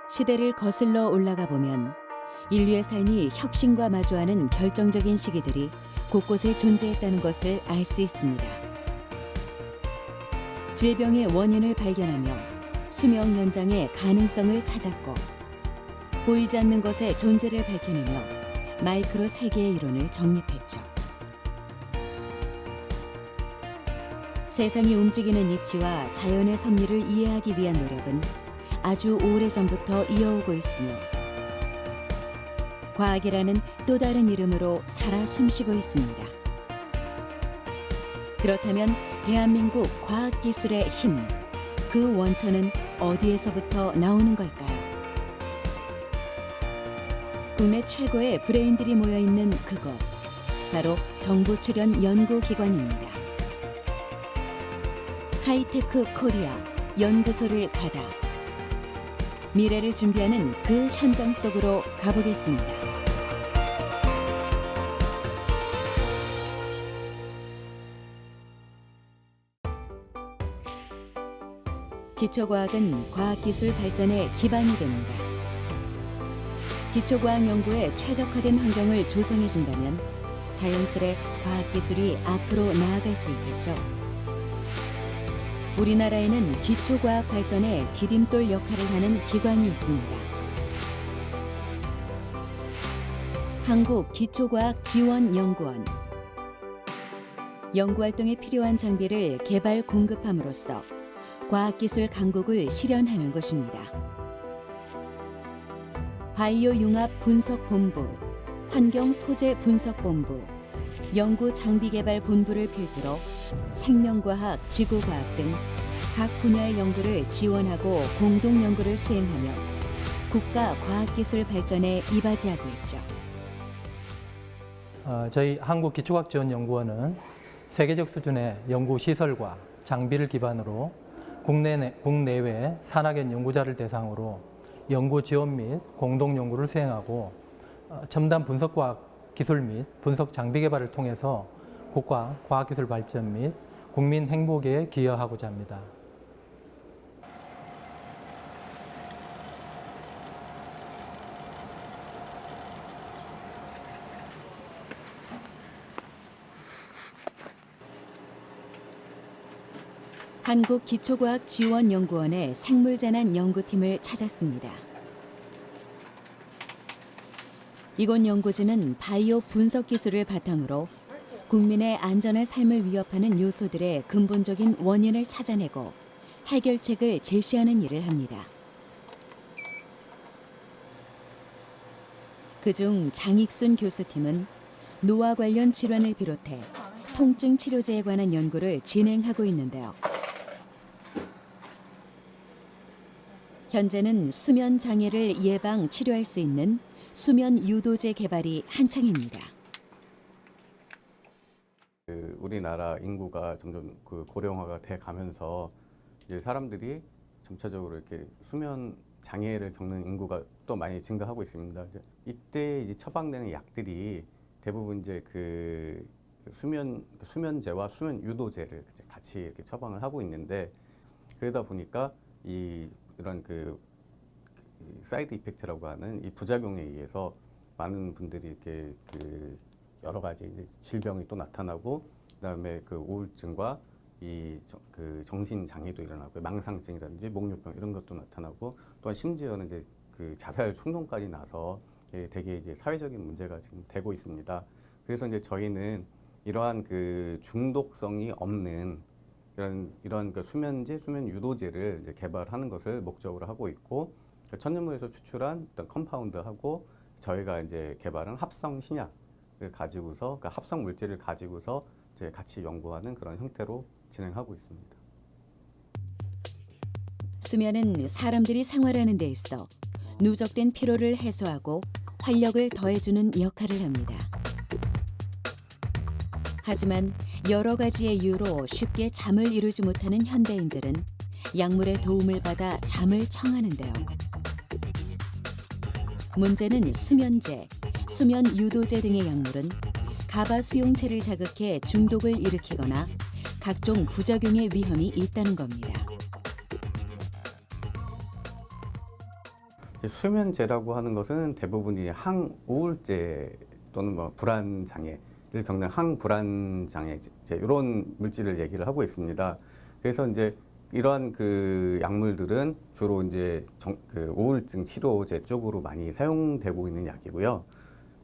시대를 거슬러 올라가 보면 인류의 삶이 혁신과 마주하는 결정적인 시기들이 곳곳에 존재했다는 것을 알 수 있습니다. 질병의 원인을 발견하며 수명 연장의 가능성을 찾았고, 보이지 않는 것의 존재를 밝혀내며 마이크로 세계의 이론을 정립했죠. 세상이 움직이는 이치와 자연의 섭리를 이해하기 위한 노력은 아주 오래전부터 이어오고 있으며, 과학이라는 또 다른 이름으로 살아 숨쉬고 있습니다. 그렇다면 대한민국 과학기술의 힘, 그 원천은 어디에서부터 나오는 걸까요? 국내 최고의 브레인들이 모여있는 그곳, 바로 정부 출연 연구기관입니다. 하이테크 코리아 연구소를 닫아 미래를 준비하는 그 현장 속으로 가보겠습니다. 기초과학은 과학기술 발전의 기반이 됩니다. 기초과학 연구에 최적화된 환경을 조성해준다면 자연스레 과학기술이 앞으로 나아갈 수 있겠죠. 우리나라에는 기초과학 발전에 디딤돌 역할을 하는 기관이 있습니다. 한국기초과학지원연구원. 연구활동에 필요한 장비를 개발 공급함으로써 과학기술 강국을 실현하는 것입니다. 바이오융합분석본부, 환경소재분석본부, 연구장비개발본부를 필두로 생명과학, 지구과학 등 각 분야의 연구를 지원하고 공동연구를 수행하며 국가 과학기술 발전에 이바지하고 있죠. 저희 한국기초과학지원연구원은 세계적 수준의 연구시설과 장비를 기반으로 국내외 산학연 연구자를 대상으로 연구 지원 및 공동 연구를 수행하고, 첨단 분석과학 기술 및 분석 장비 개발을 통해서 국가 과학기술 발전 및 국민 행복에 기여하고자 합니다. 한국기초과학지원연구원의 생물재난 연구팀을 찾았습니다. 이곳 연구진은 바이오 분석 기술을 바탕으로 국민의 안전한 삶을 위협하는 요소들의 근본적인 원인을 찾아내고 해결책을 제시하는 일을 합니다. 그중 장익순 교수팀은 노화 관련 질환을 비롯해 통증 치료제에 관한 연구를 진행하고 있는데요. 현재는 수면 장애를 예방 치료할 수 있는 수면 유도제 개발이 한창입니다. 우리나라 인구가 점점 고령화가 돼 가면서 이제 사람들이 점차적으로 이렇게 수면 장애를 겪는 인구가 또 많이 증가하고 있습니다. 이때 이제 처방되는 약들이 대부분 이제 수면제와 수면 유도제를 같이 이렇게 처방을 하고 있는데, 그러다 보니까 이런 사이드 이펙트라고 하는 이 부작용에 의해서 많은 분들이 이렇게 여러 가지 이제 질병이 또 나타나고, 그다음에 우울증과 정신 장애도 일어나고, 망상증이라든지 목류병 이런 것도 나타나고, 또한 심지어는 이제 자살 충동까지 나서 되게 이제 사회적인 문제가 지금 되고 있습니다. 그래서 이제 저희는 이러한 중독성이 없는 이런 수면제, 수면 유도제를 이제 개발하는 것을 목적으로 하고 있고, 천연물에서 추출한 어떤 컴파운드하고 저희가 이제 개발한 합성 신약을 가지고서, 합성 물질을 가지고서 이제 같이 연구하는 그런 형태로 진행하고 있습니다. 수면은 사람들이 생활하는 데 있어 누적된 피로를 해소하고 활력을 더해주는 역할을 합니다. 하지만 여러 가지의 이유로 쉽게 잠을 이루지 못하는 현대인들은 약물의 도움을 받아 잠을 청하는데요. 문제는 수면제, 수면 유도제 등의 약물은 가바 수용체를 자극해 중독을 일으키거나 각종 부작용의 위험이 있다는 겁니다. 수면제라고 하는 것은 대부분이 항우울제 또는 뭐 불안 장애를 겪는 항불안 장애 이런 물질을 얘기를 하고 있습니다. 그래서 이제 이러한 그 약물들은 주로 이제 그 우울증 치료제 쪽으로 많이 사용되고 있는 약이고요.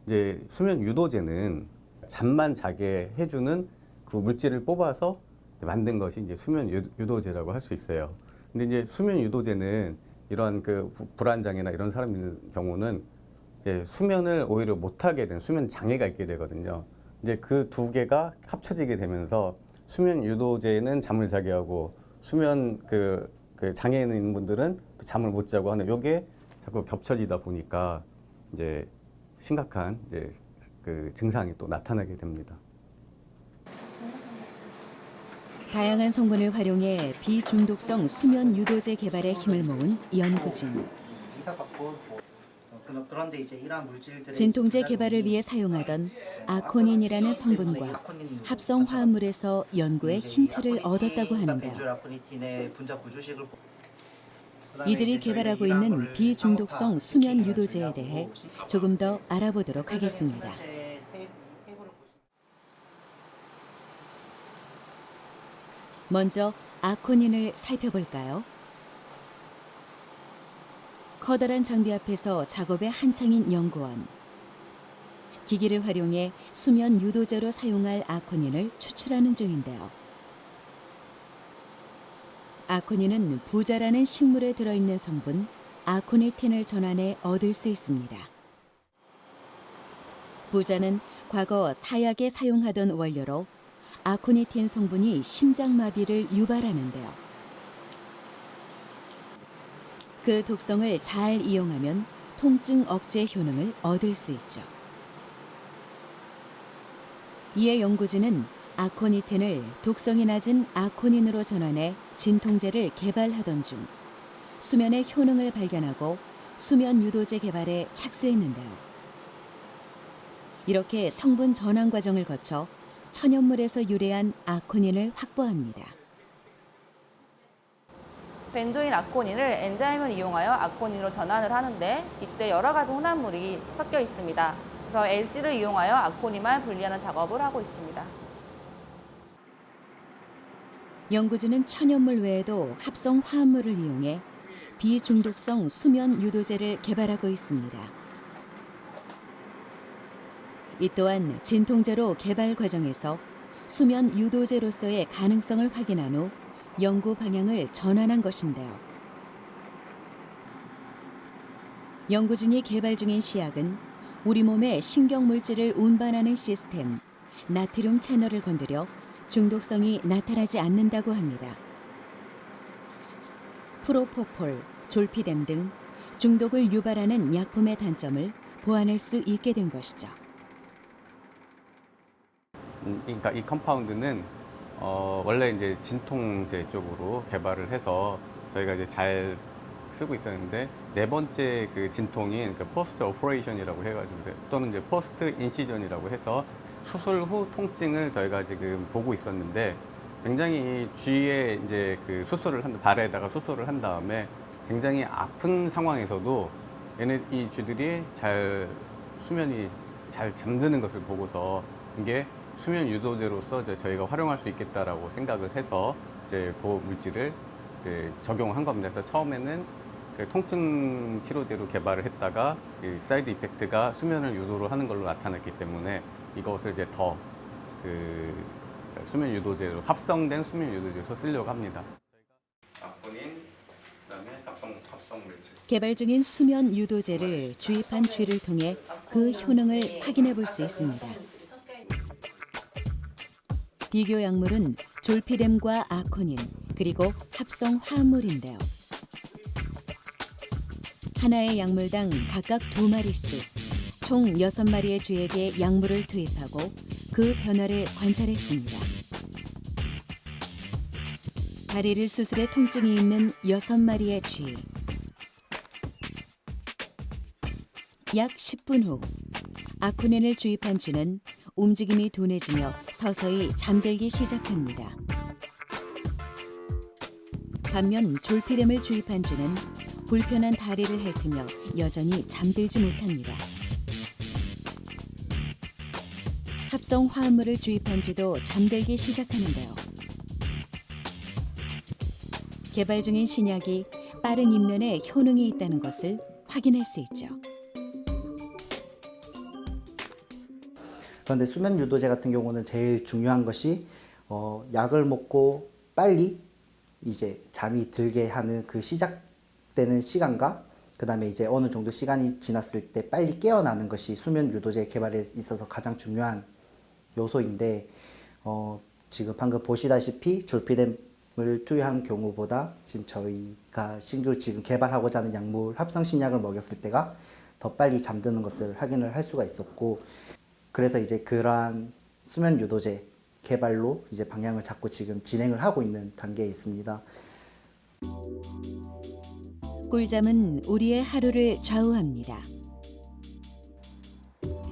이제 수면 유도제는 잠만 자게 해주는 그 물질을 뽑아서 만든 것이 이제 수면 유도제라고 할 수 있어요. 근데 이제 수면 유도제는 이러한 그 불안장애나 이런 사람들 경우는 수면을 오히려 못하게 된 수면 장애가 있게 되거든요. 이제 그 두 개가 합쳐지게 되면서 수면 유도제는 잠을 자게 하고 수면 그 장애 있는 분들은 또 잠을 못 자고 하는 요게 자꾸 겹쳐지다 보니까 이제 심각한 이제 그 증상이 또 나타나게 됩니다. 다양한 성분을 활용해 비중독성 수면 유도제 개발에 힘을 모은 연구진. 그런데 이제 이러한 물질들의 진통제 개발을 위해 사용하던 아코닌이라는 성분과 합성 화합물에서 연구에 힌트를 얻었다고 하는데요. 이들이 개발하고 있는 비중독성 수면 유도제에 대해 조금 더 알아보도록 하겠습니다. 먼저 아코닌을 살펴볼까요? 커다란 장비 앞에서 작업에 한창인 연구원. 기기를 활용해 수면 유도제로 사용할 아코닌을 추출하는 중인데요. 아코닌은 부자라는 식물에 들어있는 성분 아코니틴을 전환해 얻을 수 있습니다. 부자는 과거 사약에 사용하던 원료로 아코니틴 성분이 심장마비를 유발하는데요. 그 독성을 잘 이용하면 통증 억제 효능을 얻을 수 있죠. 이에 연구진은 아코니틴을 독성이 낮은 아코닌으로 전환해 진통제를 개발하던 중 수면의 효능을 발견하고 수면 유도제 개발에 착수했는데요. 이렇게 성분 전환 과정을 거쳐 천연물에서 유래한 아코닌을 확보합니다. 벤조인 아코닌을 엔자임을 이용하여 아코닌으로 전환을 하는데 이때 여러 가지 혼합물이 섞여 있습니다. 그래서 LC를 이용하여 아코닌만 분리하는 작업을 하고 있습니다. 연구진은 천연물 외에도 합성 화합물을 이용해 비중독성 수면 유도제를 개발하고 있습니다. 이 또한 진통제로 개발 과정에서 수면 유도제로서의 가능성을 확인한 후 연구 방향을 전환한 것인데요. 연구진이 개발 중인 시약은 우리 몸의 신경물질을 운반하는 시스템, 나트륨 채널을 건드려 중독성이 나타나지 않는다고 합니다. 프로포폴, 졸피뎀 등 중독을 유발하는 약품의 단점을 보완할 수 있게 된 것이죠. 그러니까 이 컴파운드는 원래 이제 진통제 쪽으로 개발을 해서 저희가 이제 잘 쓰고 있었는데 네 번째 그 진통인 그 포스트 오퍼레이션이라고 해가지고 또는 이제 포스트 인시전이라고 해서 수술 후 통증을 저희가 지금 보고 있었는데 굉장히 쥐에 이제 그 수술을 발에다가 수술을 한 다음에 굉장히 아픈 상황에서도 이 쥐들이 수면이 잘 잠드는 것을 보고서 이게 수면 유도제로서 이제 저희가 활용할 수 있겠다라고 생각을 해서 이제 보호 물질을 이제 적용한 겁니다. 그래서 처음에는 그 통증 치료제로 개발을 했다가 그 사이드 이펙트가 수면을 유도로 하는 걸로 나타났기 때문에 이것을 이제 더 그 수면 유도제로 합성된 수면 유도제로 쓰려고 합니다. 아코닌, 그다음에 합성 물질. 개발 중인 수면 유도제를 주입한 쥐를 통해 그 효능을 확인해 볼 수 있습니다. 비교 약물은 졸피뎀과 아코닌, 그리고 합성 화합물인데요. 하나의 약물당 각각 2마리씩, 총 6마리의 쥐에게 약물을 투입하고 그 변화를 관찰했습니다. 다리를 수술해 통증이 있는 6마리의 쥐. 약 10분 후, 아코닌을 주입한 쥐는 움직임이 둔해지며 서서히 잠들기 시작합니다. 반면 졸피뎀을 주입한 쥐는 불편한 다리를 핥으며 여전히 잠들지 못합니다. 합성 화합물을 주입한 지도 잠들기 시작하는데요. 개발 중인 신약이 빠른 입면에 효능이 있다는 것을 확인할 수 있죠. 그런데 수면 유도제 같은 경우는 제일 중요한 것이 약을 먹고 빨리 이제 잠이 들게 하는 그 시작되는 시간과 그다음에 이제 어느 정도 시간이 지났을 때 빨리 깨어나는 것이 수면 유도제 개발에 있어서 가장 중요한 요소인데 지금 방금 보시다시피 졸피뎀을 투여한 경우보다 지금 저희가 신규 지금 개발하고자 하는 약물 합성 신약을 먹였을 때가 더 빨리 잠드는 것을 확인을 할 수가 있었고, 그래서 이제 그러한 수면 유도제 개발로 이제 방향을 잡고 지금 진행을 하고 있는 단계에 있습니다. 꿀잠은 우리의 하루를 좌우합니다.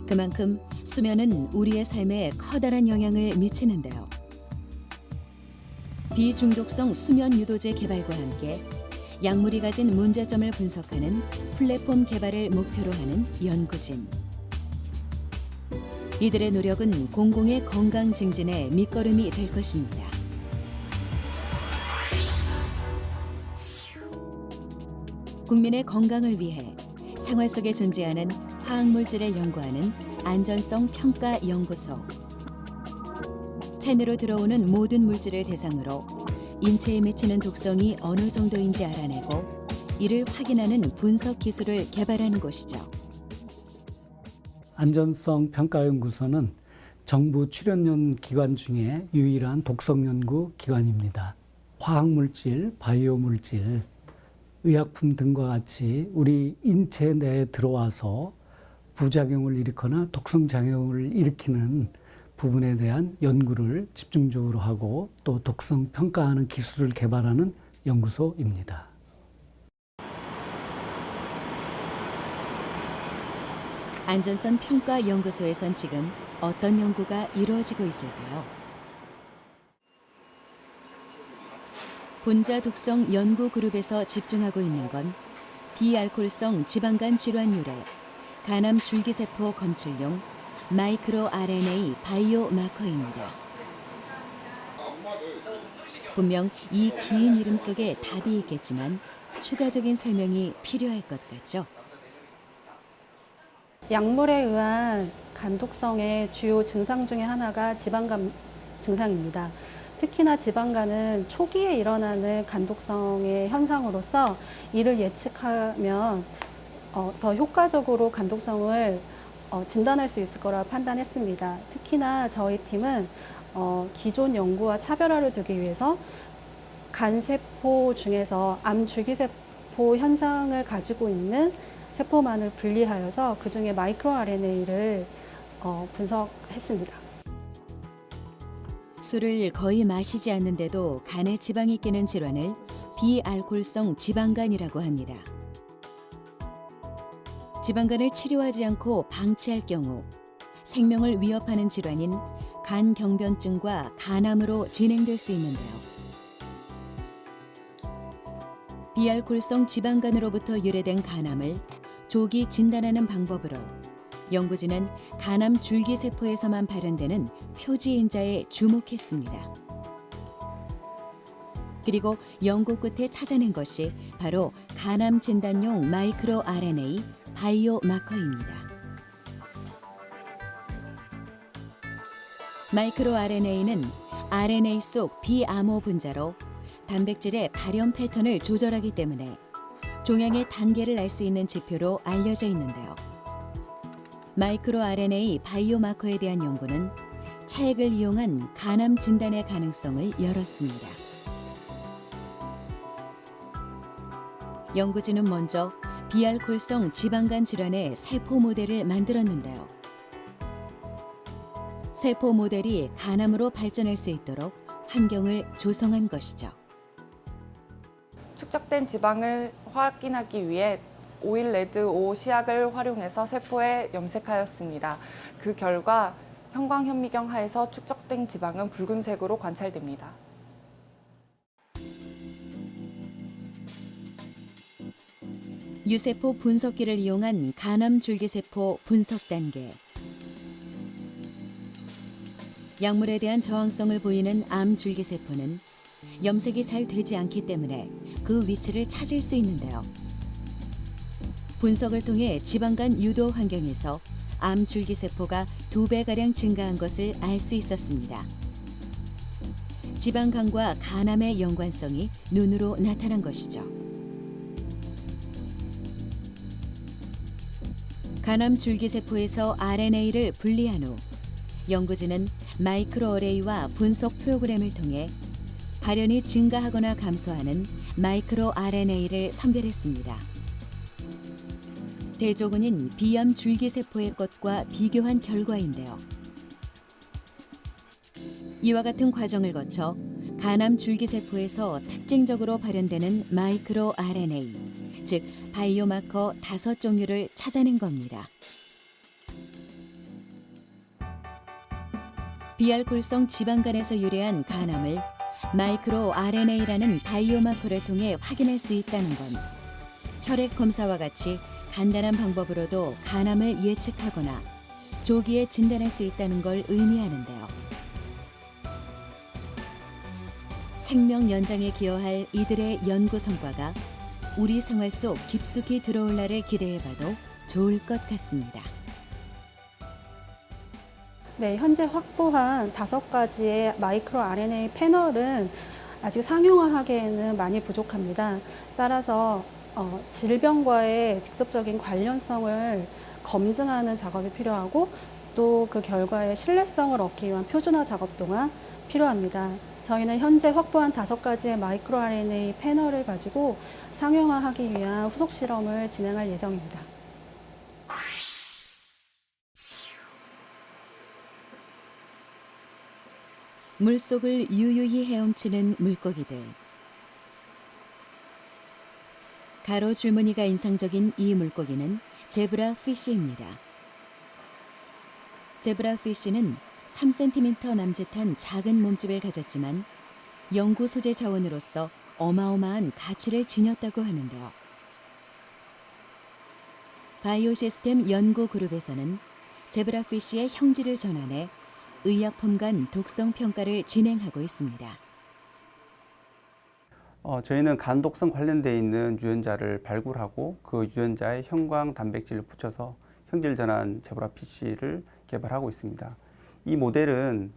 그만큼 수면은 우리의 삶에 커다란 영향을 미치는데요. 비중독성 수면 유도제 개발과 함께 약물이 가진 문제점을 분석하는 플랫폼 개발을 목표로 하는 연구진. 이들의 노력은 공공의 건강 증진의 밑거름이 될 것입니다. 국민의 건강을 위해 생활 속에 존재하는 화학물질을 연구하는 안전성 평가 연구소. 체내로 들어오는 모든 물질을 대상으로 인체에 미치는 독성이 어느 정도인지 알아내고 이를 확인하는 분석 기술을 개발하는 곳이죠. 안전성 평가연구소는 정부 출연연 기관 중에 유일한 독성 연구 기관입니다. 화학물질, 바이오물질, 의약품 등과 같이 우리 인체 내에 들어와서 부작용을 일으키거나 독성작용을 일으키는 부분에 대한 연구를 집중적으로 하고 또 독성 평가하는 기술을 개발하는 연구소입니다. 안전성 평가 연구소에선 지금 어떤 연구가 이루어지고 있을까요? 분자 독성 연구 그룹에서 집중하고 있는 건 비알코올성 지방간 질환 유래, 간암 줄기세포 검출용 마이크로 RNA 바이오 마커입니다. 분명 이 긴 이름 속에 답이 있겠지만 추가적인 설명이 필요할 것 같죠. 약물에 의한 간독성의 주요 증상 중에 하나가 지방간 증상입니다. 특히나 지방간은 초기에 일어나는 간독성의 현상으로서 이를 예측하면 더 효과적으로 간독성을 진단할 수 있을 거라 판단했습니다. 특히나 저희 팀은 기존 연구와 차별화를 두기 위해서 간세포 중에서 암줄기세포 현상을 가지고 있는 세포만을 분리하여서 그중에 마이크로 RNA를 분석했습니다. 술을 거의 마시지 않는데도 간에 지방이 끼는 질환을 비알코올성 지방간이라고 합니다. 지방간을 치료하지 않고 방치할 경우 생명을 위협하는 질환인 간경변증과 간암으로 진행될 수 있는데요. 비알코올성 지방간으로부터 유래된 간암을 조기 진단하는 방법으로 연구진은 간암 줄기세포에서만 발현되는 표지인자에 주목했습니다. 그리고 연구 끝에 찾아낸 것이 바로 간암 진단용 마이크로 RNA 바이오 마커입니다. 마이크로 RNA는 RNA 속 비암호 분자로 단백질의 발현 패턴을 조절하기 때문에 종양의 단계를 알 수 있는 지표로 알려져 있는데요. 마이크로 RNA 바이오 마커에 대한 연구는 차액을 이용한 간암 진단의 가능성을 열었습니다. 연구진은 먼저 비알코올성 지방간 질환의 세포 모델을 만들었는데요. 세포 모델이 간암으로 발전할 수 있도록 환경을 조성한 것이죠. 축적된 지방을 확인하기 위해 오일 레드 5 시약을 활용해서 세포에 염색하였습니다. 그 결과 형광현미경 하에서 축적된 지방은 붉은색으로 관찰됩니다. 유세포 분석기를 이용한 간암 줄기세포 분석 단계. 약물에 대한 저항성을 보이는 암 줄기세포는 염색이 잘 되지 않기 때문에 그 위치를 찾을 수 있는데요. 분석을 통해 지방간 유도 환경에서 암 줄기세포가 2배가량 증가한 것을 알 수 있었습니다. 지방간과 간암의 연관성이 눈으로 나타난 것이죠. 간암 줄기세포에서 RNA를 분리한 후 연구진은 마이크로어레이와 분석 프로그램을 통해 발현이 증가하거나 감소하는 마이크로 RNA를 선별했습니다. 대조군인 비암 줄기세포의 것과 비교한 결과인데요. 이와 같은 과정을 거쳐 간암 줄기세포에서 특징적으로 발현되는 마이크로 RNA, 즉 바이오마커 5종류를 찾아낸 겁니다. 비알코올성 지방간에서 유래한 간암을 마이크로 RNA라는 바이오마커를 통해 확인할 수 있다는 건 혈액 검사와 같이 간단한 방법으로도 간암을 예측하거나 조기에 진단할 수 있다는 걸 의미하는데요. 생명 연장에 기여할 이들의 연구 성과가 우리 생활 속 깊숙이 들어올 날을 기대해봐도 좋을 것 같습니다. 네, 현재 확보한 5가지의 마이크로 RNA 패널은 아직 상용화하기에는 많이 부족합니다. 따라서 질병과의 직접적인 관련성을 검증하는 작업이 필요하고 또 그 결과의 신뢰성을 얻기 위한 표준화 작업 또한 필요합니다. 저희는 현재 확보한 5가지의 마이크로 RNA 패널을 가지고 상용화하기 위한 후속 실험을 진행할 예정입니다. 물속을 유유히 헤엄치는 물고기들. 가로 줄무늬가 인상적인 이 물고기는 제브라 피쉬입니다. 제브라 피쉬는 3cm 남짓한 작은 몸집을 가졌지만 연구 소재 자원으로서 어마어마한 가치를 지녔다고 하는데요. 바이오시스템 연구 그룹에서는 제브라 피쉬의 형질을 전환해 의약품 간 독성 평가를 진행하고 있습니다. 저희는 간 독성 관련되어 있는 유전자를 발굴하고 그 유전자에 형광 단백질을 붙여서 형질 전환 제브라 피쉬를 개발하고 있습니다. 이 모델은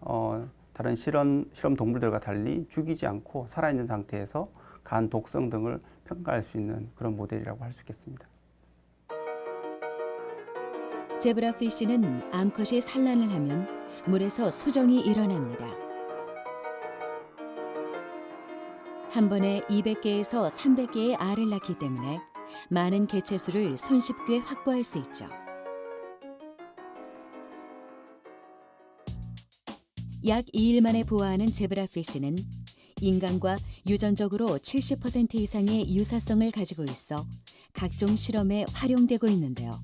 다른 실험 동물들과 달리 죽이지 않고 살아있는 상태에서 간 독성 등을 평가할 수 있는 그런 모델이라고 할 수 있겠습니다. 제브라 피쉬는 암컷이 산란을 하면 물에서 수정이 일어납니다. 한 번에 200개에서 300개의 알을 낳기 때문에 많은 개체수를 손쉽게 확보할 수 있죠. 약 2일 만에 부화하는 제브라 피쉬는 인간과 유전적으로 70% 이상의 유사성을 가지고 있어 각종 실험에 활용되고 있는데요.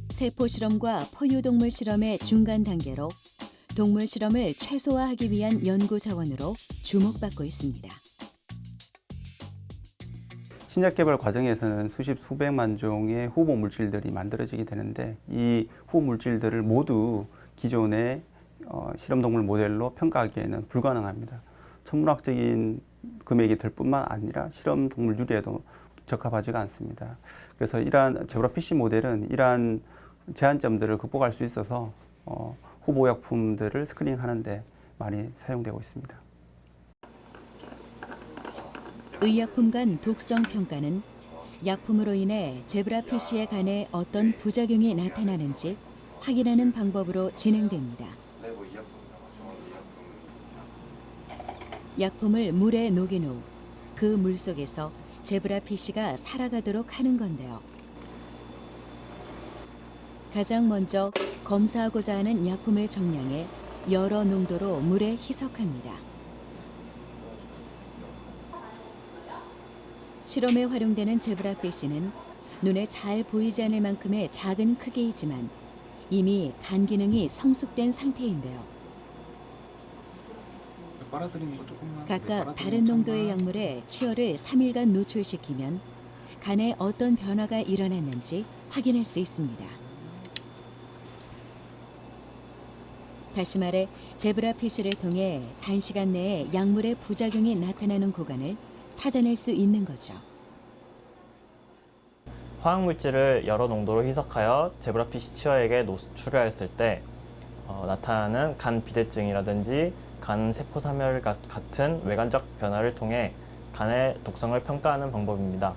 세포 실험과 포유동물 실험의 중간 단계로 동물 실험을 최소화하기 위한 연구 자원으로 주목받고 있습니다. 신약 개발 과정에서는 수십 수백만 종의 후보 물질들이 만들어지게 되는데 이 후보 물질들을 모두 기존의 실험 동물 모델로 평가하기에는 불가능합니다. 천문학적인 금액이 들 뿐만 아니라 실험 동물 유리에도 적합하지가 않습니다. 그래서 이러한 제브라 피쉬 모델은 이러한 제한점들을 극복할 수 있어서 후보 약품들을 스크리닝하는 데 많이 사용되고 있습니다. 의약품 간 독성 평가는 약품으로 인해 제브라 피쉬의 간에 어떤 부작용이 나타나는지 확인하는 방법으로 진행됩니다. 약품을 물에 녹인 후 그 물 속에서 제브라 피쉬가 살아가도록 하는 건데요. 가장 먼저 검사하고자 하는 약품을 정량해 여러 농도로 물에 희석합니다. 실험에 활용되는 제브라 피쉬는 눈에 잘 보이지 않을 만큼의 작은 크기이지만 이미 간 기능이 성숙된 상태인데요. 각각 다른 농도의 약물에 치어를 3일간 노출시키면 간에 어떤 변화가 일어났는지 확인할 수 있습니다. 다시 말해 제브라피쉬를 통해 단시간 내에 약물의 부작용이 나타나는 구간을 찾아낼 수 있는 거죠. 화학물질을 여러 농도로 희석하여 제브라피쉬 치어에게 노출하였을 때 나타나는 간 비대증이라든지 간 세포 사멸 같은 외관적 변화를 통해 간의 독성을 평가하는 방법입니다.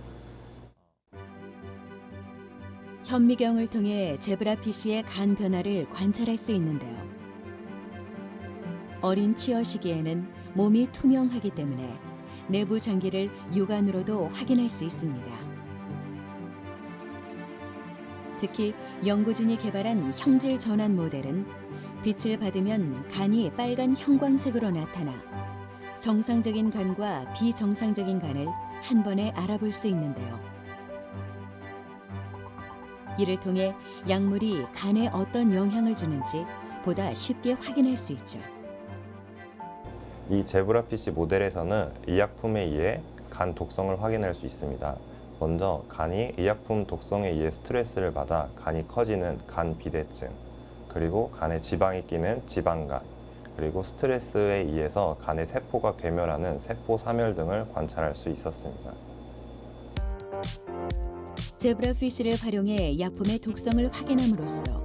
현미경을 통해 제브라피쉬의 간 변화를 관찰할 수 있는데요. 어린 치어 시기에는 몸이 투명하기 때문에 내부 장기를 육안으로도 확인할 수 있습니다. 특히 연구진이 개발한 형질 전환 모델은 빛을 받으면 간이 빨간 형광색으로 나타나 정상적인 간과 비정상적인 간을 한 번에 알아볼 수 있는데요. 이를 통해 약물이 간에 어떤 영향을 주는지 보다 쉽게 확인할 수 있죠. 이 제브라피쉬 모델에서는 의약품에 의해 간 독성을 확인할 수 있습니다. 먼저 간이 의약품 독성에 의해 스트레스를 받아 간이 커지는 간 비대증, 그리고 간에 지방이 끼는 지방간, 그리고 스트레스에 의해서 간의 세포가 괴멸하는 세포 사멸 등을 관찰할 수 있었습니다. 제브라피쉬를 활용해 약품의 독성을 확인함으로써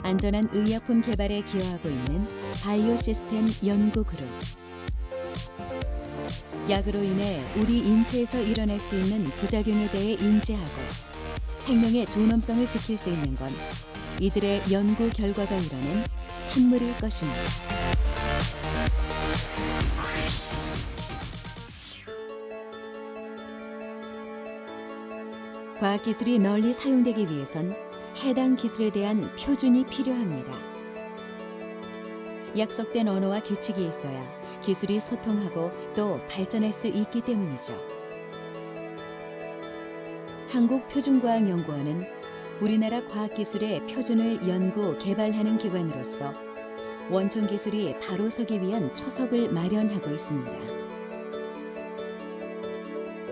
안전한 의약품 개발에 기여하고 있는 바이오 시스템 연구 그룹. 약으로 인해 우리 인체에서 일어날 수 있는 부작용에 대해 인지하고 생명의 존엄성을 지킬 수 있는 건 이들의 연구 결과가 이뤄낸 산물일 것입니다. 과학기술이 널리 사용되기 위해선 해당 기술에 대한 표준이 필요합니다. 약속된 언어와 규칙이 있어야 기술이 소통하고 또 발전할 수 있기 때문이죠. 한국표준과학연구원은 우리나라 과학기술의 표준을 연구, 개발하는 기관으로서 원천 기술이 바로 서기 위한 초석을 마련하고 있습니다.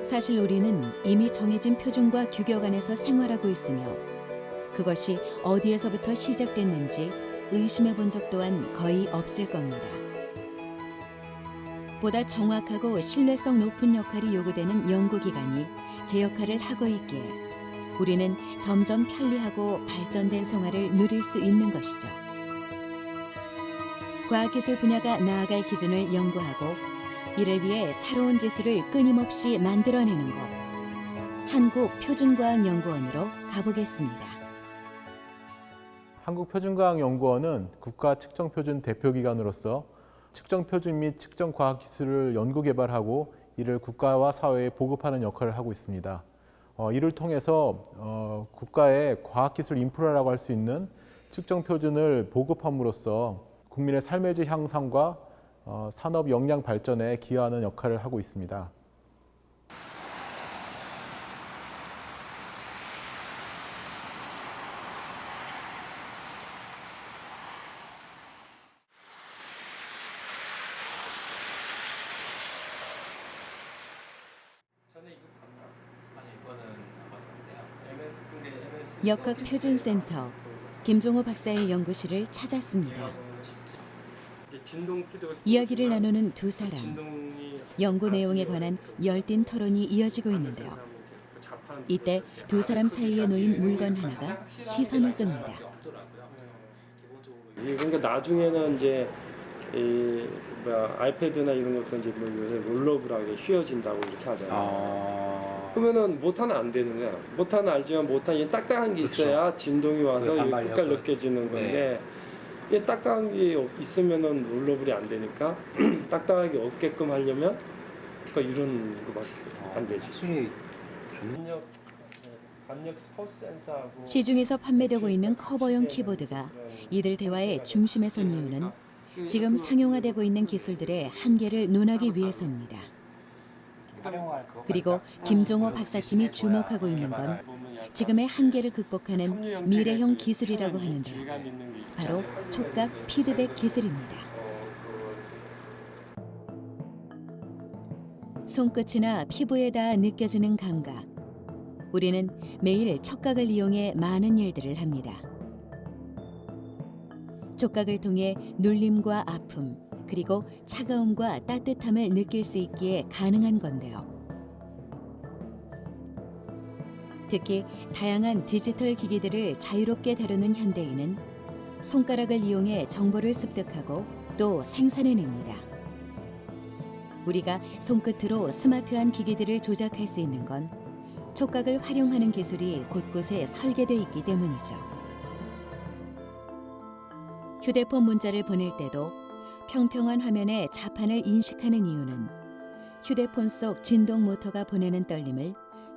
사실 우리는 이미 정해진 표준과 규격 안에서 생활하고 있으며 그것이 어디에서부터 시작됐는지 의심해 본 적 또한 거의 없을 겁니다. 보다 정확하고 신뢰성 높은 역할이 요구되는 연구기관이 제 역할을 하고 있기에 우리는 점점 편리하고 발전된 생활을 누릴 수 있는 것이죠. 과학기술 분야가 나아갈 기준을 연구하고 이를 위해 새로운 기술을 끊임없이 만들어내는 곳, 한국표준과학연구원으로 가보겠습니다. 한국표준과학연구원은 국가측정표준 대표기관으로서 측정표준 및 측정과학기술을 연구개발하고 이를 국가와 사회에 보급하는 역할을 하고 있습니다. 이를 통해서 국가의 과학기술 인프라라고 할 수 있는 측정표준을 보급함으로써 국민의 삶의 질 향상과 산업 역량 발전에 기여하는 역할을 하고 있습니다. 역학표준센터 김종호 박사의 연구실을 찾았습니다. 이야기를 나누는 두 사람. 연구 내용에 관한 열띤 토론이 이어지고 있는데요. 이때 두 사람 사이에 놓인 물건 하나가 시선을 끕니다. 그러니까 나중에는 이제 아이패드나 이런 것도 이제 요새 롤러블하게 휘어진다고 이렇게 하잖아요. 그러면은 모탄은 안 되는 거야. 모탄은 알지만 모탄이 딱딱한 게 있어야 진동이 와서 끝까지 느껴지는 건데 이 딱딱한 게 있으면은 롤러블이 안 되니까 딱딱하게 없게끔 하려면 그러니까 이런 거밖에 안 되지. 시중에서 판매되고 있는 커버용 키보드가 이들 대화의 중심에 선 이유는 지금 상용화되고 있는 기술들의 한계를 논하기 위해서입니다. 그리고 김종호 박사팀이 주목하고 있는 건 지금의 한계를 극복하는 미래형 기술이라고 하는데요. 바로 촉각 피드백 기술입니다. 손끝이나 피부에 닿아 느껴지는 감각. 우리는 매일 촉각을 이용해 많은 일들을 합니다. 촉각을 통해 눌림과 아픔, 그리고 차가움과 따뜻함을 느낄 수 있기에 가능한 건데요. 특히 다양한 디지털 기기들을 자유롭게 다루는 현대인은 손가락을 이용해 정보를 습득하고 또 생산해냅니다. 우리가 손끝으로 스마트한 기기들을 조작할 수 있는 건 촉각을 활용하는 기술이 곳곳에 설계되어 있기 때문이죠. 휴대폰 문자를 보낼 때도 평평한 화면에 자판을 인식하는 이유는 휴대폰 속 진동 모터가 보내는 떨림을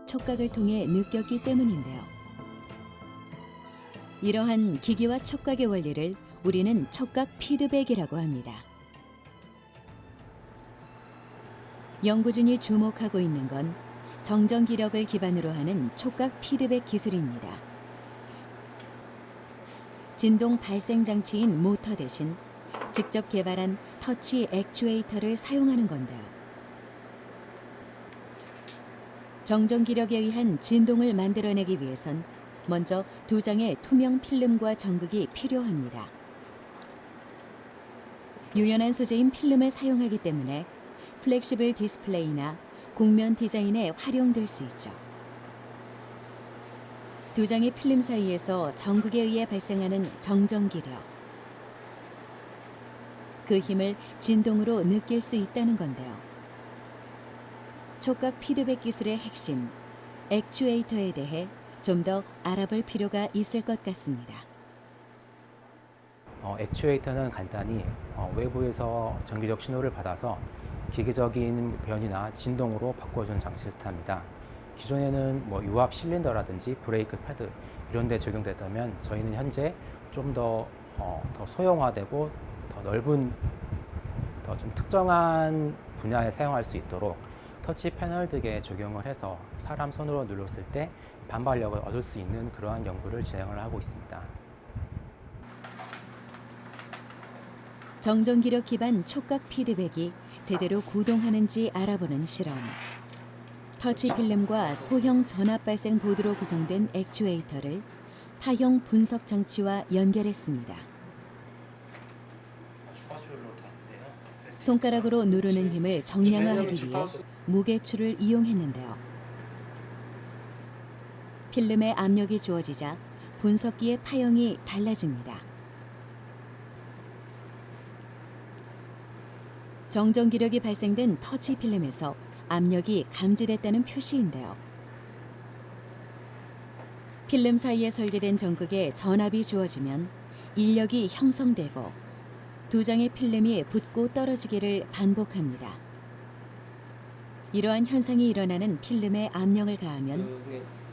촉각을 통해 느꼈기 때문인데요. 이러한 기기와 촉각의 원리를 우리는 촉각 피드백이라고 합니다. 연구진이 주목하고 있는 건 정정 기력을 기반으로 하는 촉각 피드백 기술입니다. 진동 발생 장치인 모터 대신 직접 개발한 터치 액추에이터를 사용하는 건데요. 정정 기력에 의한 진동을 만들어내기 위해선 먼저 2장의 투명 필름과 전극이 필요합니다. 유연한 소재인 필름을 사용하기 때문에 플렉시블 디스플레이나 곡면 디자인에 활용될 수 있죠. 2장의 필름 사이에서 전극에 의해 발생하는 정정 기력. 그 힘을 진동으로 느낄 수 있다는 건데요. 촉각 피드백 기술의 핵심, 액추에이터에 대해 좀 더 알아볼 필요가 있을 것 같습니다. 액추에이터는 간단히 외부에서 전기적 신호를 받아서 기계적인 변이나 진동으로 바꿔주는 장치를 뜻합니다. 기존에는 유압 실린더라든지 브레이크 패드 이런 데 적용됐다면 저희는 현재 좀 더 소형화되고 더 넓은 더 좀 특정한 분야에 사용할 수 있도록 터치 패널 등에 적용을 해서 사람 손으로 눌렀을 때 반발력을 얻을 수 있는 그러한 연구를 진행을 하고 있습니다. 정정 기력 기반 촉각 피드백이 제대로 구동하는지 알아보는 실험. 터치 필름과 소형 전압 발생 보드로 구성된 액추에이터를 타형 분석 장치와 연결했습니다. 손가락으로 누르는 힘을 정량화하기 위해 무게추를 이용했는데요. 필름에 압력이 주어지자 분석기의 파형이 달라집니다. 정정 기력이 발생된 터치 필름에서 압력이 감지됐다는 표시인데요. 필름 사이에 설계된 전극에 전압이 주어지면 인력이 형성되고 2장의 필름이 붙고 떨어지기를 반복합니다. 이러한 현상이 일어나는 필름에 압력을 가하면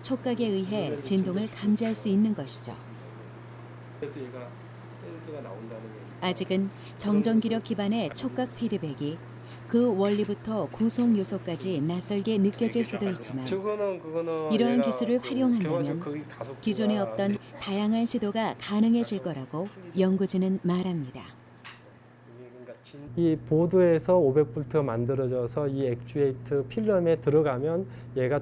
촉각에 의해 진동을 감지할 수 있는 것이죠. 그래서 얘가 센서가 나온다는 얘기. 아직은 정정 기력 기반의 촉각 피드백이 그 원리부터 구성 요소까지 낯설게 느껴질 수도 있지만 이러한 기술을 활용한다면 기존에 없던 다양한 시도가 가능해질 거라고 연구진은 말합니다. 이 보드에서 500V가 만들어져서 이 액추에이터 필름에 들어가면 얘가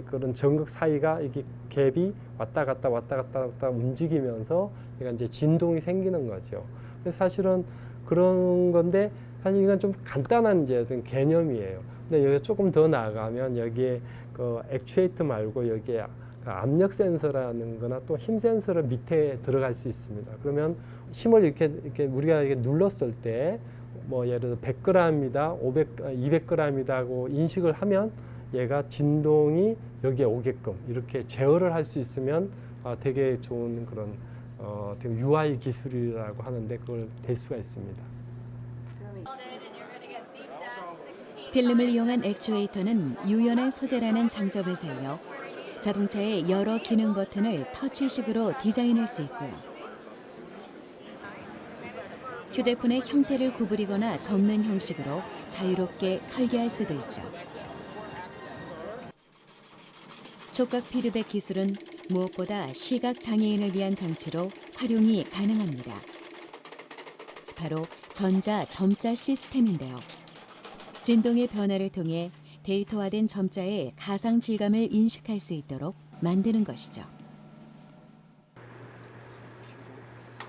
그런 전극 사이가 이게 갭이 왔다 갔다 움직이면서 얘가 이제 진동이 생기는 거죠. 그래서 사실은 그런 건데 사실 이건 좀 간단한 이제 어떤 개념이에요. 근데 여기 조금 더 나아가면 여기에 그 액추에이터 말고 여기에 압력 센서라는 거나 또 힘 센서를 밑에 들어갈 수 있습니다. 그러면 힘을 이렇게 우리가 이렇게 눌렀을 때 뭐 예를 들어 100g이다, 200g이다고 인식을 하면 얘가 진동이 여기에 오게끔 이렇게 제어를 할 수 있으면 되게 좋은 그런 되게 UI 기술이라고 하는데 그걸 될 수가 있습니다. 필름을 이용한 액추에이터는 유연한 소재라는 장점을 살려 자동차의 여러 기능 버튼을 터치식으로 디자인할 수 있고요. 휴대폰의 형태를 구부리거나 접는 형식으로 자유롭게 설계할 수도 있죠. 촉각 피드백 기술은 무엇보다 시각 장애인을 위한 장치로 활용이 가능합니다. 바로 전자 점자 시스템인데요. 진동의 변화를 통해 데이터화된 점자의 가상 질감을 인식할 수 있도록 만드는 것이죠.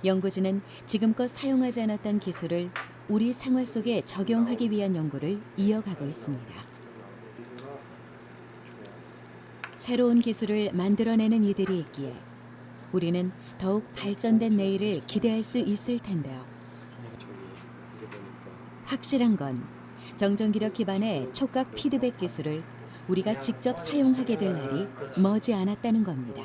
연구진은 지금껏 사용하지 않았던 기술을 우리 생활 속에 적용하기 위한 연구를 이어가고 있습니다. 새로운 기술을 만들어내는 이들이 있기에 우리는 더욱 발전된 내일을 기대할 수 있을 텐데요. 확실한 건 정전기력 기반의 촉각 피드백 기술을 우리가 직접 사용하게 될 날이 머지 않았다는 겁니다.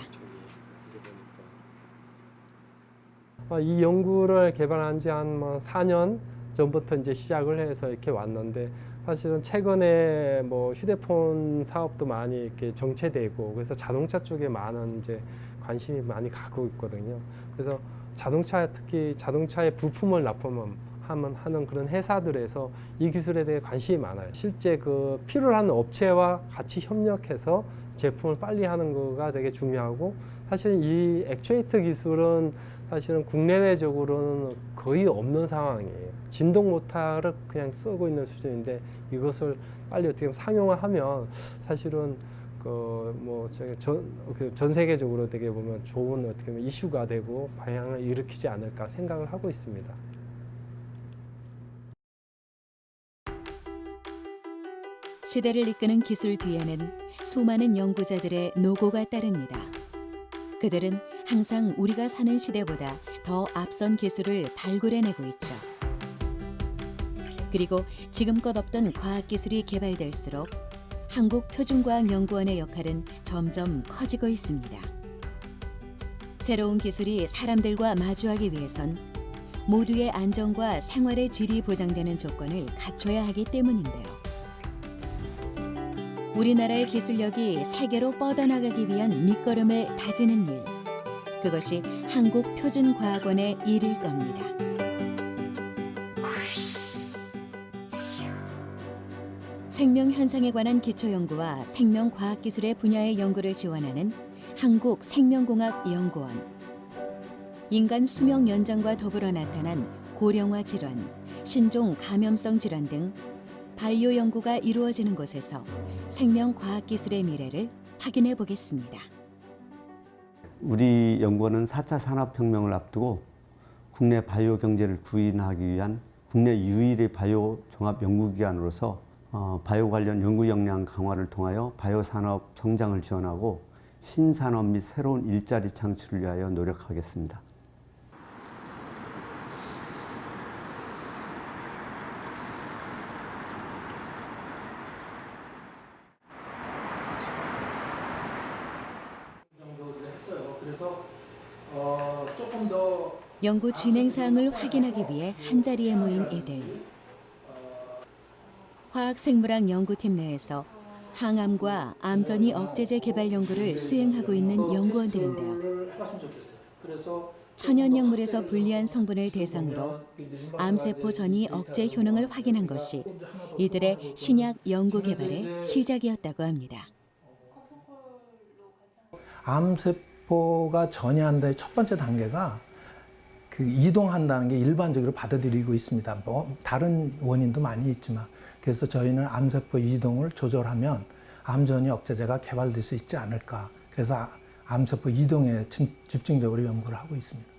이 연구를 개발한 지 한 4년 전부터 이제 시작을 해서 이렇게 왔는데 사실은 최근에 뭐 휴대폰 사업도 많이 이렇게 정체되고 그래서 자동차 쪽에 많은 이제 관심이 많이 가고 있거든요. 그래서 특히 자동차의 부품을 하는 그런 회사들에서 이 기술에 대해 관심이 많아요. 실제 그 필요로 하는 업체와 같이 협력해서 제품을 빨리 하는 거가 되게 중요하고 사실 이 액추에이터 기술은 사실은 국내외적으로는 거의 없는 상황이에요. 진동 모터를 그냥 쓰고 있는 수준인데 이것을 빨리 어떻게 상용화하면 사실은 전 세계적으로 되게 보면 좋은 어떻게 보면 이슈가 되고 방향을 일으키지 않을까 생각을 하고 있습니다. 시대를 이끄는 기술 뒤에는 수많은 연구자들의 노고가 따릅니다. 그들은 항상 우리가 사는 시대보다 더 앞선 기술을 발굴해내고 있죠. 그리고 지금껏 없던 과학기술이 개발될수록 한국표준과학연구원의 역할은 점점 커지고 있습니다. 새로운 기술이 사람들과 마주하기 위해선 모두의 안전과 생활의 질이 보장되는 조건을 갖춰야 하기 때문인데요. 우리나라의 기술력이 세계로 뻗어나가기 위한 밑거름을 다지는 일, 그것이 한국표준과학원의 일일 겁니다. 생명현상에 관한 기초연구와 생명과학기술의 분야의 연구를 지원하는 한국생명공학연구원. 인간 수명 연장과 더불어 나타난 고령화 질환, 신종 감염성 질환 등 바이오 연구가 이루어지는 곳에서 생명과학기술의 미래를 확인해 보겠습니다. 우리 연구원은 4차 산업혁명을 앞두고 국내 바이오 경제를 구인하기 위한 국내 유일의 바이오 종합연구기관으로서 바이오 관련 연구 역량 강화를 통하여 바이오 산업 성장을 지원하고 신산업 및 새로운 일자리 창출을 위하여 노력하겠습니다. 연구 진행 사항을 확인하기 위해 한자리에 모인 이들. 화학생물학 연구팀 내에서 항암과 암전이 억제제 개발 연구를 수행하고 있는 연구원들인데요. 천연약물에서 분리한 성분을 대상으로 암세포 전이 억제 효능을 확인한 것이 이들의 신약 연구 개발의 시작이었다고 합니다. 암세포가 전이한다의 첫 번째 단계가 그 이동한다는 게 일반적으로 받아들이고 있습니다. 뭐 다른 원인도 많이 있지만 그래서 저희는 암세포 이동을 조절하면 암전이 억제제가 개발될 수 있지 않을까. 그래서 암세포 이동에 집중적으로 연구를 하고 있습니다.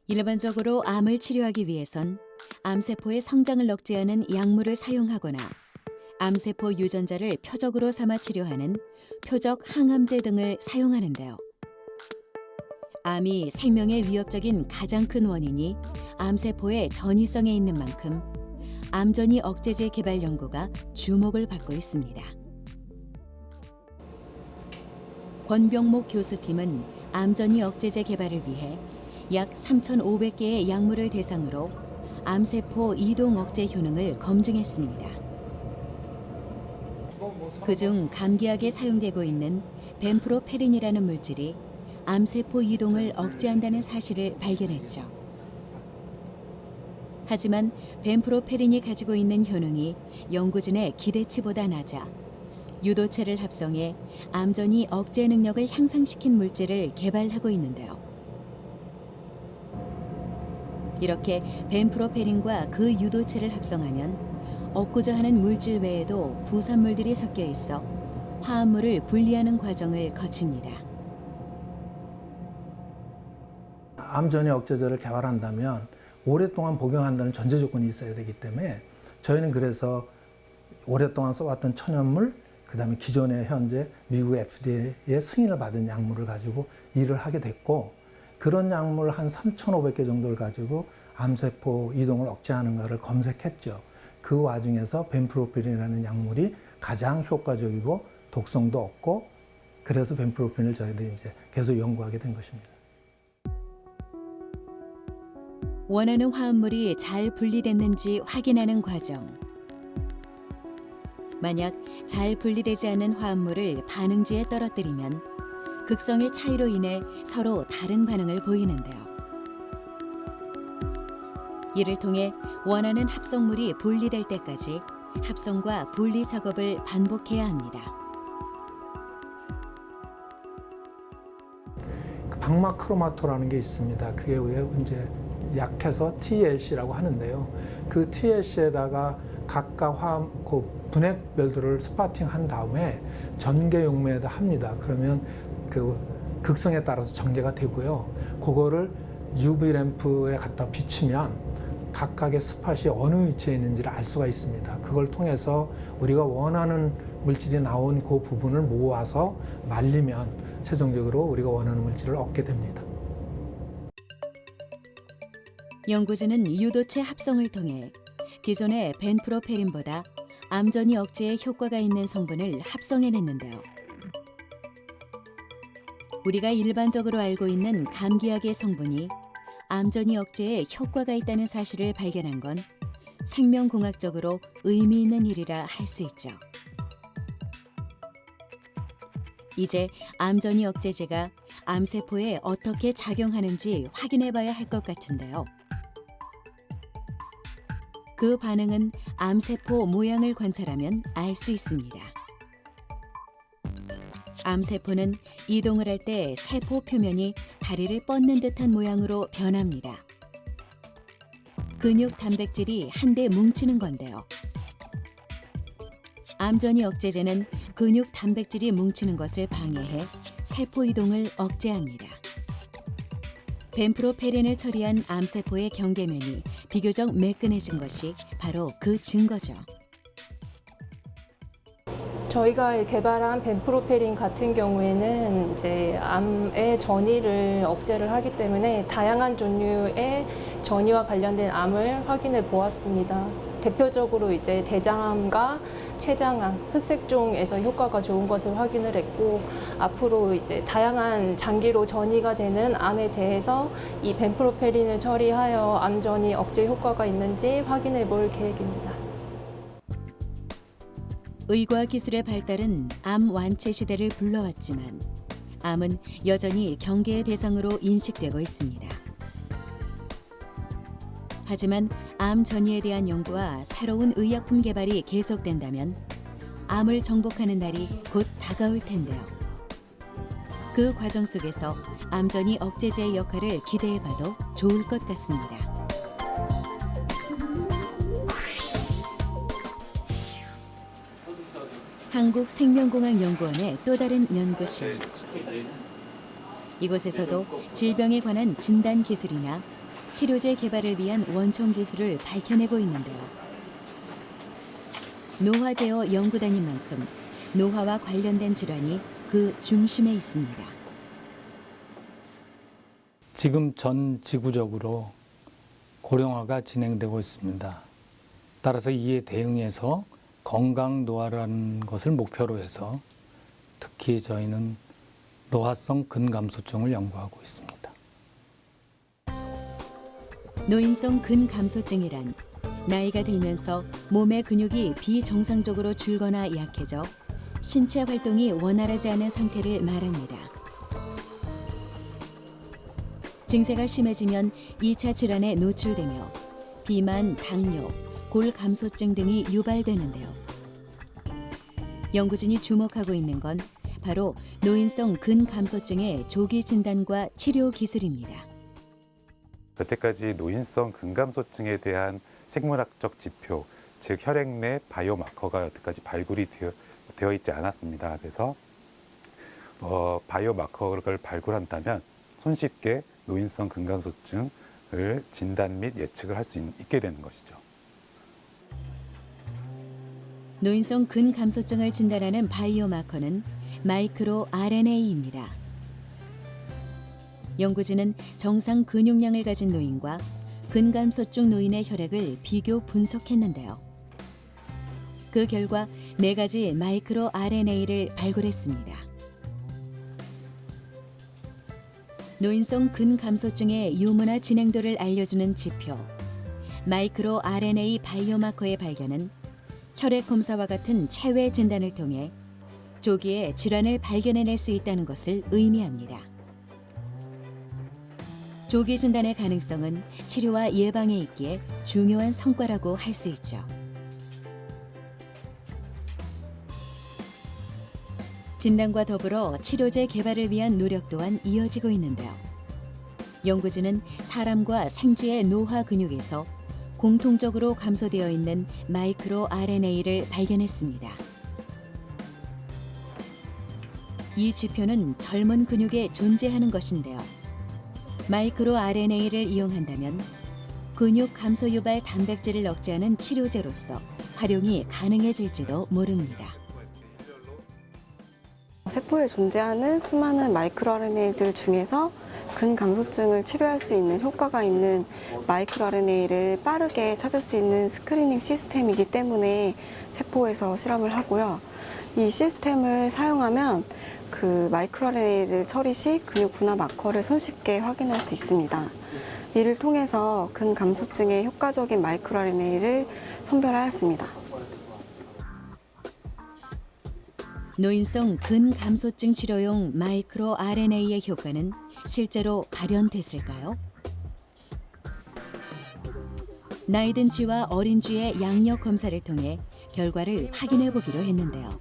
일반적으로 암을 치료하기 위해선 암세포의 성장을 억제하는 약물을 사용하거나 암세포 유전자를 표적으로 삼아 치료하는 표적 항암제 등을 사용하는데요. 암이 생명에 위협적인 가장 큰 원인이 암세포의 전이성에 있는 만큼 암전이 억제제 개발 연구가 주목을 받고 있습니다. 권병목 교수팀은 암전이 억제제 개발을 위해 약 3,500개의 약물을 대상으로 암세포 이동 억제 효능을 검증했습니다. 그중 감기약에 사용되고 있는 벤프로페린이라는 물질이 암세포 이동을 억제한다는 사실을 발견했죠. 하지만 벤프로페린이 가지고 있는 효능이 연구진의 기대치보다 낮아 유도체를 합성해 암전이 억제 능력을 향상시킨 물질을 개발하고 있는데요. 이렇게 벤프로페린과 그 유도체를 합성하면 얻고자 하는 물질 외에도 부산물들이 섞여 있어 화합물을 분리하는 과정을 거칩니다. 암전이 억제제를 개발한다면 오랫동안 복용한다는 전제 조건이 있어야 되기 때문에 저희는 그래서 오랫동안 써왔던 천연물, 그다음에 기존의 현재 미국 FDA의 승인을 받은 약물을 가지고 일을 하게 됐고, 그런 약물 한 3,500개 정도를 가지고 암세포 이동을 억제하는가를 검색했죠. 그 와중에서 벤프로펜이라는 약물이 가장 효과적이고 독성도 없고, 그래서 벤프로펜을 저희들이 이제 계속 연구하게 된 것입니다. 원하는 화합물이 잘 분리됐는지 확인하는 과정. 만약 잘 분리되지 않은 화합물을 반응지에 떨어뜨리면 극성의 차이로 인해 서로 다른 반응을 보이는데요. 이를 통해 원하는 합성물이 분리될 때까지 합성과 분리 작업을 반복해야 합니다. 방막 크로마토라는 게 있습니다. 그게 우리가 이제 약해서 TLC라고 하는데요. 그 TLC에다가 각각 그 분해별들을 스파팅한 다음에 전개 용매에다 합니다. 그러면 그 극성에 따라서 전개가 되고요. 그거를 UV 램프에 갖다 비치면 각각의 스팟이 어느 위치에 있는지를 알 수가 있습니다. 그걸 통해서 우리가 원하는 물질이 나온 그 부분을 모아서 말리면 최종적으로 우리가 원하는 물질을 얻게 됩니다. 연구진은 유도체 합성을 통해 기존의 벤프로페린보다 암전이 억제에 효과가 있는 성분을 합성해냈는데요. 우리가 일반적으로 알고 있는 감기약의 성분이 암전이 억제에 효과가 있다는 사실을 발견한 건 생명공학적으로 의미 있는 일이라 할 수 있죠. 이제 암전이 억제제가 암세포에 어떻게 작용하는지 확인해봐야 할 것 같은데요. 그 반응은 암세포 모양을 관찰하면 알 수 있습니다. 암세포는 이동을 할 때 세포 표면이 다리를 뻗는 듯한 모양으로 변합니다. 근육 단백질이 한데 뭉치는 건데요. 암전이 억제제는 근육 단백질이 뭉치는 것을 방해해 세포 이동을 억제합니다. 벤프로페린을 처리한 암세포의 경계면이 비교적 매끈해진 것이 바로 그 증거죠. 저희가 개발한 벤프로페린 같은 경우에는 이제 암의 전이를 억제를 하기 때문에 다양한 종류의 전이와 관련된 암을 확인해 보았습니다. 대표적으로 이제 대장암과 췌장암, 흑색종에서 효과가 좋은 것을 확인을 했고, 앞으로 이제 다양한 장기로 전이가 되는 암에 대해서 이 벤프로페린을 처리하여 암전이 억제 효과가 있는지 확인해 볼 계획입니다. 의과 기술의 발달은 암 완치 시대를 불러왔지만 암은 여전히 경계의 대상으로 인식되고 있습니다. 하지만 암 전이에 대한 연구와 새로운 의약품 개발이 계속된다면 암을 정복하는 날이 곧 다가올 텐데요. 그 과정 속에서 암전이 억제제의 역할을 기대해봐도 좋을 것 같습니다. 한국생명공학연구원의 또 다른 연구실. 이곳에서도 질병에 관한 진단 기술이나 치료제 개발을 위한 원천 기술을 밝혀내고 있는데요. 노화 제어 연구단인 만큼 노화와 관련된 질환이 그 중심에 있습니다. 지금 전 지구적으로 고령화가 진행되고 있습니다. 따라서 이에 대응해서 건강 노화라는 것을 목표로 해서 특히 저희는 노화성 근감소증을 연구하고 있습니다. 노인성 근감소증이란 나이가 들면서 몸의 근육이 비정상적으로 줄거나 약해져 신체 활동이 원활하지 않은 상태를 말합니다. 증세가 심해지면 2차 질환에 노출되며 비만, 당뇨, 골감소증 등이 유발되는데요. 연구진이 주목하고 있는 건 바로 노인성 근감소증의 조기 진단과 치료 기술입니다. 여태까지 노인성 근감소증에 대한 생물학적 지표, 즉 혈액 내 바이오마커가 여태까지 발굴이 되어 있지 않았습니다. 그래서 바이오마커를 발굴한다면 손쉽게 노인성 근감소증을 진단 및 예측을 할 수 있게 되는 것이죠. 노인성 근감소증을 진단하는 바이오마커는 마이크로 RNA입니다. 연구진은 정상 근육량을 가진 노인과 근감소증 노인의 혈액을 비교 분석했는데요. 그 결과 4가지 마이크로 RNA를 발굴했습니다. 노인성 근감소증의 유무나 진행도를 알려주는 지표, 마이크로 RNA 바이오마커의 발견은 혈액 검사와 같은 체외 진단을 통해 조기에 질환을 발견해낼 수 있다는 것을 의미합니다. 조기 진단의 가능성은 치료와 예방에 있기에 중요한 성과라고 할 수 있죠. 진단과 더불어 치료제 개발을 위한 노력 또한 이어지고 있는데요. 연구진은 사람과 생쥐의 노화 근육에서 공통적으로 감소되어 있는 마이크로 RNA를 발견했습니다. 이 지표는 젊은 근육에 존재하는 것인데요. 마이크로 RNA를 이용한다면 근육 감소 유발 단백질을 억제하는 치료제로서 활용이 가능해질지도 모릅니다. 세포에 존재하는 수많은 마이크로 RNA들 중에서 근감소증을 치료할 수 있는 효과가 있는 마이크로 RNA를 빠르게 찾을 수 있는 스크리닝 시스템이기 때문에 세포에서 실험을 하고요. 이 시스템을 사용하면 그 마이크로 RNA를 처리 시 근육 분화 마커를 손쉽게 확인할 수 있습니다. 이를 통해서 근감소증에 효과적인 마이크로 RNA를 선별하였습니다. 노인성 근감소증 치료용 마이크로 RNA의 효과는 실제로 발현됐을까요? 나이든 쥐와 어린 쥐의 양력 검사를 통해 결과를 확인해 보기로 했는데요.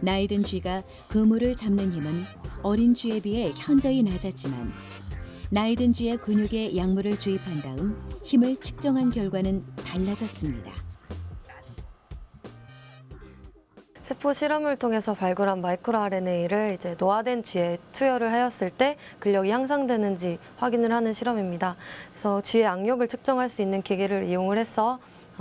나이든 쥐가 그물을 잡는 힘은 어린 쥐에 비해 현저히 낮았지만 나이든 쥐의 근육에 약물을 주입한 다음 힘을 측정한 결과는 달라졌습니다. 세포 실험을 통해서 발굴한 마이크로 RNA를 이제 노화된 쥐에 투여를 하였을 때 근력이 향상되는지 확인을 하는 실험입니다. 그래서 쥐의 악력을 측정할 수 있는 기계를 이용을 해서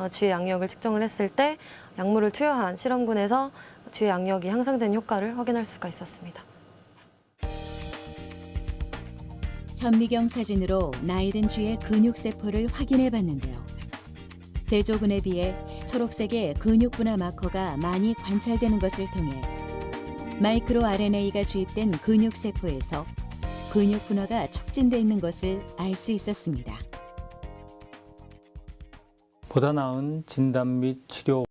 쥐의 악력을 측정을 했을 때 약물을 투여한 실험군에서 쥐의 악력이 향상된 효과를 확인할 수가 있었습니다. 현미경 사진으로 나이든 쥐의 근육세포를 확인해 봤는데요. 대조군에 비해 초록색의 근육 분화 마커가 많이 관찰되는 것을 통해 마이크로 RNA가 주입된 근육세포에서 근육 분화가 촉진돼 있는 것을 알 수 있었습니다. 보다 나은 진단 및 치료